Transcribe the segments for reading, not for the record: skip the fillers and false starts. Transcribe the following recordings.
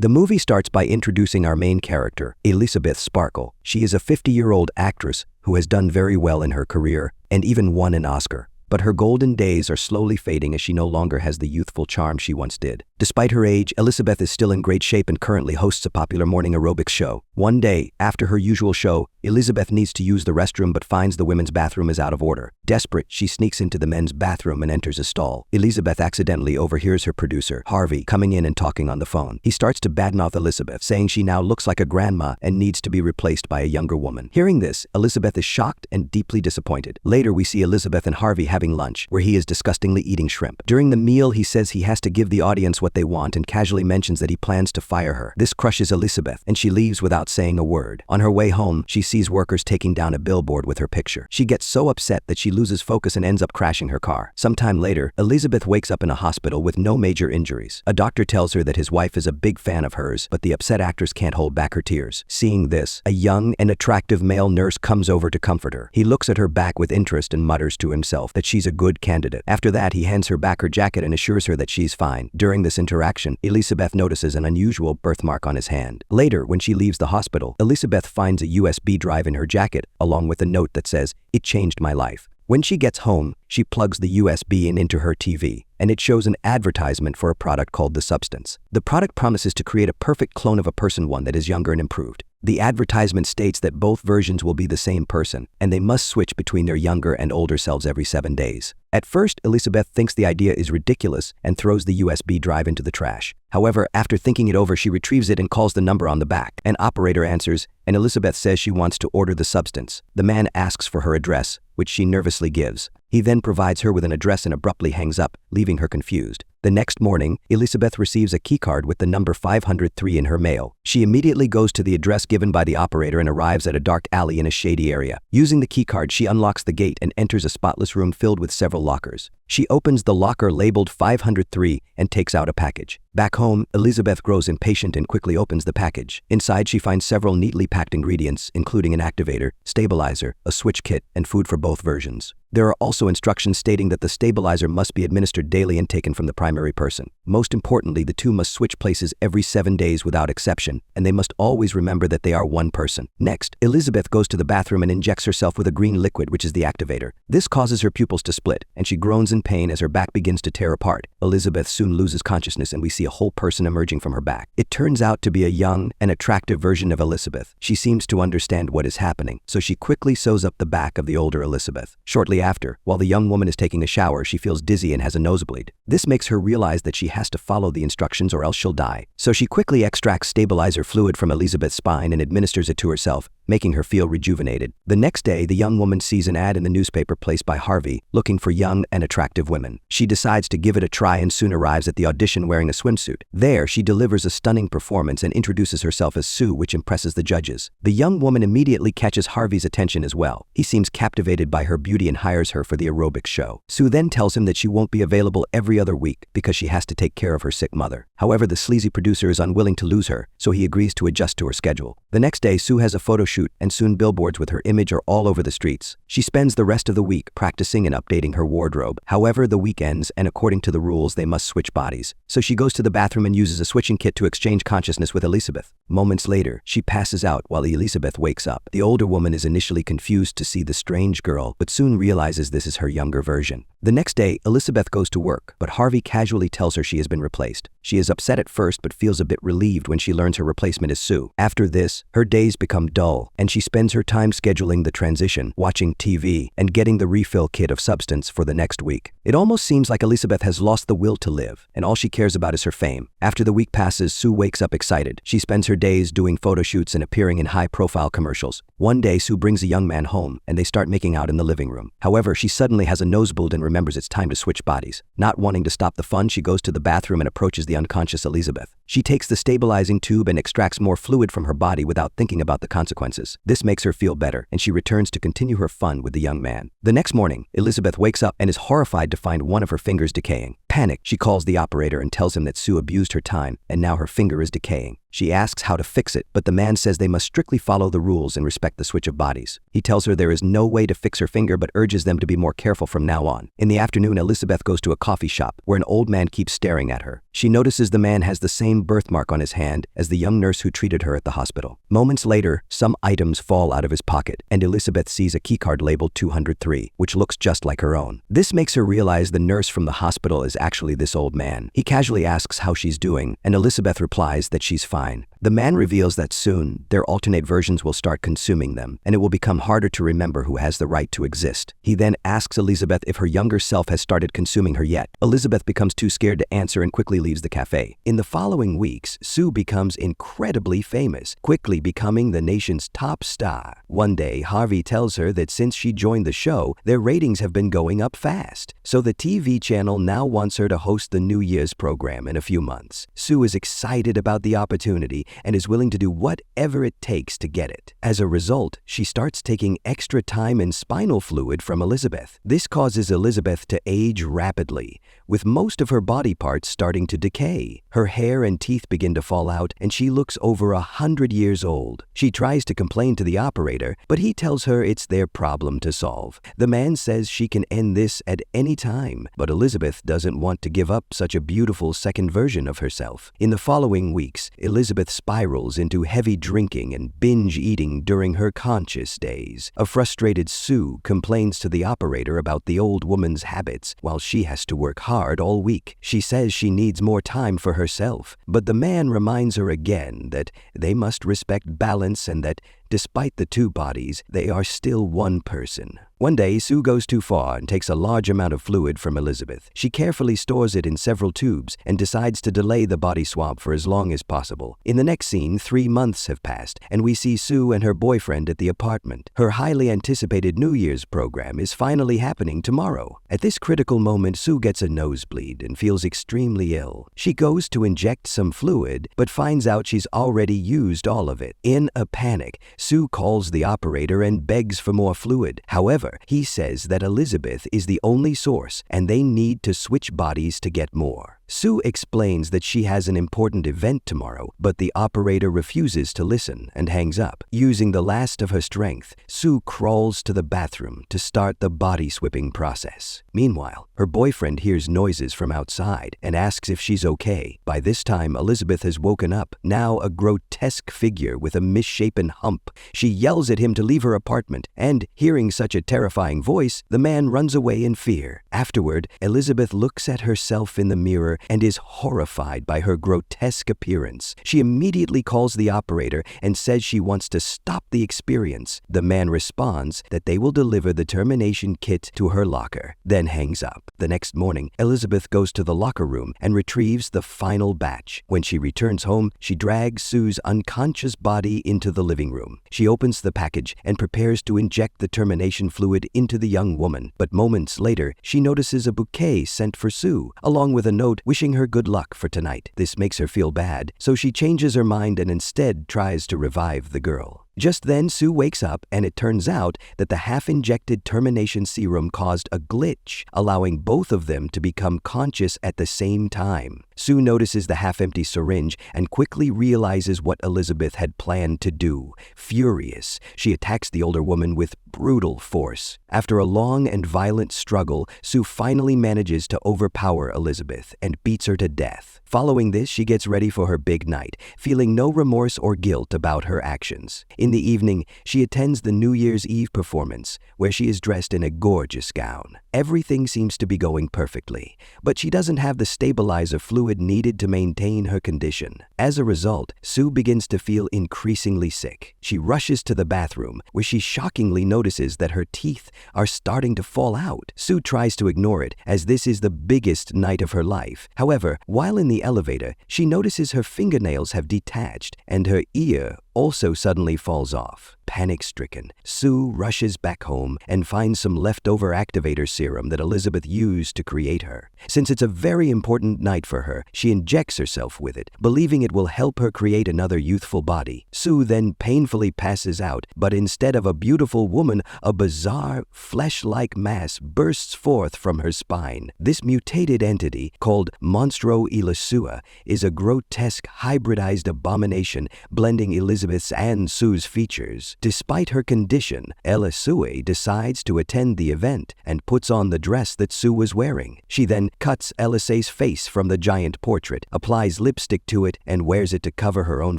The movie starts by introducing our main character, Elizabeth Sparkle. She is a 50-year-old actress who has done very well in her career and even won an Oscar. But her golden days are slowly fading as she no longer has the youthful charm she once did. Despite her age, Elizabeth is still in great shape and currently hosts a popular morning aerobics show. One day, after her usual show, Elizabeth needs to use the restroom but finds the women's bathroom is out of order. Desperate, she sneaks into the men's bathroom and enters a stall. Elizabeth accidentally overhears her producer, Harvey, coming in and talking on the phone. He starts to badmouth Elizabeth, saying she now looks like a grandma and needs to be replaced by a younger woman. Hearing this, Elizabeth is shocked and deeply disappointed. Later, we see Elizabeth and Harvey having lunch, where he is disgustingly eating shrimp. During the meal, he says he has to give the audience what they want and casually mentions that he plans to fire her. This crushes Elizabeth, and she leaves without saying a word. On her way home, she sees workers taking down a billboard with her picture. She gets so upset that she loses focus and ends up crashing her car. Sometime later, Elizabeth wakes up in a hospital with no major injuries. A doctor tells her that his wife is a big fan of hers, but the upset actress can't hold back her tears. Seeing this, a young and attractive male nurse comes over to comfort her. He looks at her back with interest and mutters to himself that she's a good candidate. After that, he hands her back her jacket and assures her that she's fine. During this interaction, Elizabeth notices an unusual birthmark on his hand. Later, when she leaves the hospital, Elizabeth finds a USB drive in her jacket, along with a note that says, "It changed my life." When she gets home, she plugs the USB into her TV, and it shows an advertisement for a product called The Substance. The product promises to create a perfect clone of a person, one that is younger and improved. The advertisement states that both versions will be the same person, and they must switch between their younger and older selves every 7 days. At first, Elizabeth thinks the idea is ridiculous and throws the USB drive into the trash. However, after thinking it over, she retrieves it and calls the number on the back. An operator answers, and Elizabeth says she wants to order the substance. The man asks for her address, which she nervously gives. He then provides her with an address and abruptly hangs up, leaving her confused. The next morning, Elizabeth receives a keycard with the number 503 in her mail. She immediately goes to the address given by the operator and arrives at a dark alley in a shady area. Using the keycard, she unlocks the gate and enters a spotless room filled with several lockers. She opens the locker labeled 503 and takes out a package. Back home, Elizabeth grows impatient and quickly opens the package. Inside, she finds several neatly packed ingredients, including an activator, stabilizer, a switch kit, and food for both versions. There are also instructions stating that the stabilizer must be administered daily and taken from the primary person. Most importantly, the two must switch places every 7 days without exception, and they must always remember that they are one person. Next, Elizabeth goes to the bathroom and injects herself with a green liquid, which is the activator. This causes her pupils to split, and she groans in pain as her back begins to tear apart. Elizabeth soon loses consciousness, and we see a whole person emerging from her back. It turns out to be a young and attractive version of Elizabeth. She seems to understand what is happening, so she quickly sews up the back of the older Elizabeth. Shortly after, while the young woman is taking a shower, she feels dizzy and has a nosebleed. This makes her realize that she has to follow the instructions or else she'll die. So she quickly extracts stabilizer fluid from Elizabeth's spine and administers it to herself, making her feel rejuvenated. The next day, the young woman sees an ad in the newspaper placed by Harvey, looking for young and attractive women. She decides to give it a try and soon arrives at the audition wearing a swimsuit. There, she delivers a stunning performance and introduces herself as Sue, which impresses the judges. The young woman immediately catches Harvey's attention as well. He seems captivated by her beauty and hires her for the aerobics show. Sue then tells him that she won't be available every other week because she has to take care of her sick mother. However, the sleazy producer is unwilling to lose her, so he agrees to adjust to her schedule. The next day, Sue has a photo shoot, and soon billboards with her image are all over the streets. She spends the rest of the week practicing and updating her wardrobe. However, the week ends, and according to the rules, they must switch bodies. So she goes to the bathroom and uses a switching kit to exchange consciousness with Elizabeth. Moments later, she passes out while Elizabeth wakes up. The older woman is initially confused to see the strange girl, but soon realizes this is her younger version. The next day, Elizabeth goes to work, but Harvey casually tells her she has been replaced. She is upset at first, but feels a bit relieved when she learns her replacement is Sue. After this, her days become dull, and she spends her time scheduling the transition, watching TV, and getting the refill kit of substance for the next week. It almost seems like Elizabeth has lost the will to live, and all she cares about is her fame. After the week passes, Sue wakes up excited. She spends her days doing photo shoots and appearing in high-profile commercials. One day, Sue brings a young man home, and they start making out in the living room. However, she suddenly has a nosebleed and remembers it's time to switch bodies. Not wanting to stop the fun, she goes to the bathroom and approaches the unconscious Elizabeth. She takes the stabilizing tube and extracts more fluid from her body without thinking about the consequences. This makes her feel better, and she returns to continue her fun with the young man. The next morning, Elizabeth wakes up and is horrified to find one of her fingers decaying. Panicked, she calls the operator and tells him that Sue abused her time, and now her finger is decaying. She asks how to fix it, but the man says they must strictly follow the rules and respect the switch of bodies. He tells her there is no way to fix her finger but urges them to be more careful from now on. In the afternoon, Elizabeth goes to a coffee shop where an old man keeps staring at her. She notices the man has the same birthmark on his hand as the young nurse who treated her at the hospital. Moments later, some items fall out of his pocket, and Elizabeth sees a keycard labeled 203, which looks just like her own. This makes her realize the nurse from the hospital is actually this old man. He casually asks how she's doing, and Elizabeth replies that she's fine. The man reveals that soon, their alternate versions will start consuming them, and it will become harder to remember who has the right to exist. He then asks Elizabeth if her younger self has started consuming her yet. Elizabeth becomes too scared to answer and quickly leaves the cafe. In the following weeks, Sue becomes incredibly famous, quickly becoming the nation's top star. One day, Harvey tells her that since she joined the show, their ratings have been going up fast. So the TV channel now wants her to host the New Year's program in a few months. Sue is excited about the opportunity and is willing to do whatever it takes to get it. As a result, she starts taking extra time and spinal fluid from Elizabeth. This causes Elizabeth to age rapidly, with most of her body parts starting to decay. Her hair and teeth begin to fall out, and she looks over 100 years old. She tries to complain to the operator, but he tells her it's their problem to solve. The man says she can end this at any time, but Elizabeth doesn't want to give up such a beautiful second version of herself. In the following weeks, Elizabeth spirals into heavy drinking and binge eating during her conscious days. A frustrated Sue complains to the operator about the old woman's habits while she has to work hard all week. She says she needs more time for herself, but the man reminds her again that they must respect balance and that despite the two bodies, they are still one person. One day, Sue goes too far and takes a large amount of fluid from Elizabeth. She carefully stores it in several tubes and decides to delay the body swap for as long as possible. In the next scene, 3 months have passed, and we see Sue and her boyfriend at the apartment. Her highly anticipated New Year's program is finally happening tomorrow. At this critical moment, Sue gets a nosebleed and feels extremely ill. She goes to inject some fluid, but finds out she's already used all of it. In a panic, Sue calls the operator and begs for more fluid. However, he says that Elizabeth is the only source and they need to switch bodies to get more. Sue explains that she has an important event tomorrow, but the operator refuses to listen and hangs up. Using the last of her strength, Sue crawls to the bathroom to start the body swapping process. Meanwhile, her boyfriend hears noises from outside and asks if she's okay. By this time, Elizabeth has woken up, now a grotesque figure with a misshapen hump. She yells at him to leave her apartment, and, hearing such a terrifying voice, the man runs away in fear. Afterward, Elizabeth looks at herself in the mirror and is horrified by her grotesque appearance. She immediately calls the operator and says she wants to stop the experience. The man responds that they will deliver the termination kit to her locker, then hangs up. The next morning, Elizabeth goes to the locker room and retrieves the final batch. When she returns home, she drags Sue's unconscious body into the living room. She opens the package and prepares to inject the termination fluid into the young woman. But moments later, she notices a bouquet sent for Sue, along with a note wishing her good luck for tonight. This makes her feel bad, so she changes her mind and instead tries to revive the girl. Just then, Sue wakes up, and it turns out that the half-injected termination serum caused a glitch, allowing both of them to become conscious at the same time. Sue notices the half-empty syringe and quickly realizes what Elizabeth had planned to do. Furious, she attacks the older woman with brutal force. After a long and violent struggle, Sue finally manages to overpower Elizabeth and beats her to death. Following this, she gets ready for her big night, feeling no remorse or guilt about her actions. In the evening, she attends the New Year's Eve performance, where she is dressed in a gorgeous gown. Everything seems to be going perfectly, but she doesn't have the stabilizer fluid needed to maintain her condition. As a result, Sue begins to feel increasingly sick. She rushes to the bathroom, where she shockingly notices that her teeth are starting to fall out. Sue tries to ignore it, as this is the biggest night of her life. However, while in the elevator, she notices her fingernails have detached, and her ear also suddenly falls off. Panic-stricken, Sue rushes back home and finds some leftover activator serum that Elizabeth used to create her. Since it's a very important night for her, she injects herself with it, believing it will help her create another youthful body. Sue then painfully passes out, but instead of a beautiful woman, a bizarre, flesh-like mass bursts forth from her spine. This mutated entity, called Monstro Ilisua, is a grotesque hybridized abomination blending Elizabeth's Elizabeth's and Sue's features. Despite her condition, Sue decides to attend the event and puts on the dress that Sue was wearing. She then cuts Sue's face from the giant portrait, applies lipstick to it, and wears it to cover her own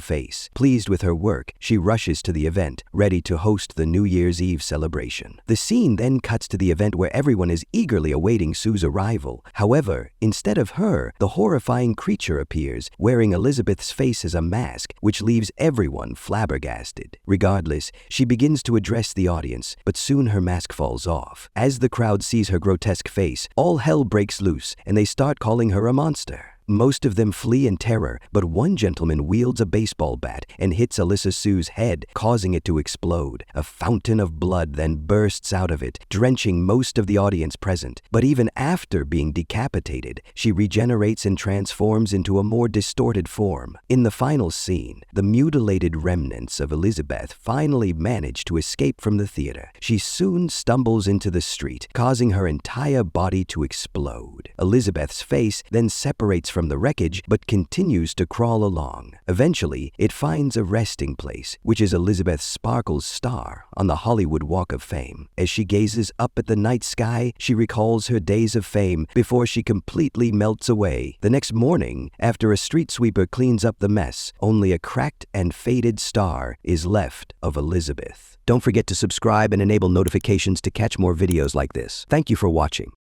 face. Pleased with her work, she rushes to the event, ready to host the New Year's Eve celebration. The scene then cuts to the event where everyone is eagerly awaiting Sue's arrival. However, instead of her, the horrifying creature appears, wearing Elizabeth's face as a mask, which leaves everyone flabbergasted. Regardless, she begins to address the audience, but soon her mask falls off. As the crowd sees her grotesque face, all hell breaks loose, and they start calling her a monster. Most of them flee in terror, but one gentleman wields a baseball bat and hits Alyssa Sue's head, causing it to explode. A fountain of blood then bursts out of it, drenching most of the audience present. But even after being decapitated, she regenerates and transforms into a more distorted form. In the final scene, the mutilated remnants of Elizabeth finally manage to escape from the theater. She soon stumbles into the street, causing her entire body to explode. Elizabeth's face then separates from the wreckage but continues to crawl along. Eventually, it finds a resting place, which is Elizabeth Sparkle's star on the Hollywood Walk of Fame. As she gazes up at the night sky, she recalls her days of fame before she completely melts away. The next morning, after a street sweeper cleans up the mess, only a cracked and faded star is left of Elizabeth. Don't forget to subscribe and enable notifications to catch more videos like this. Thank you for watching.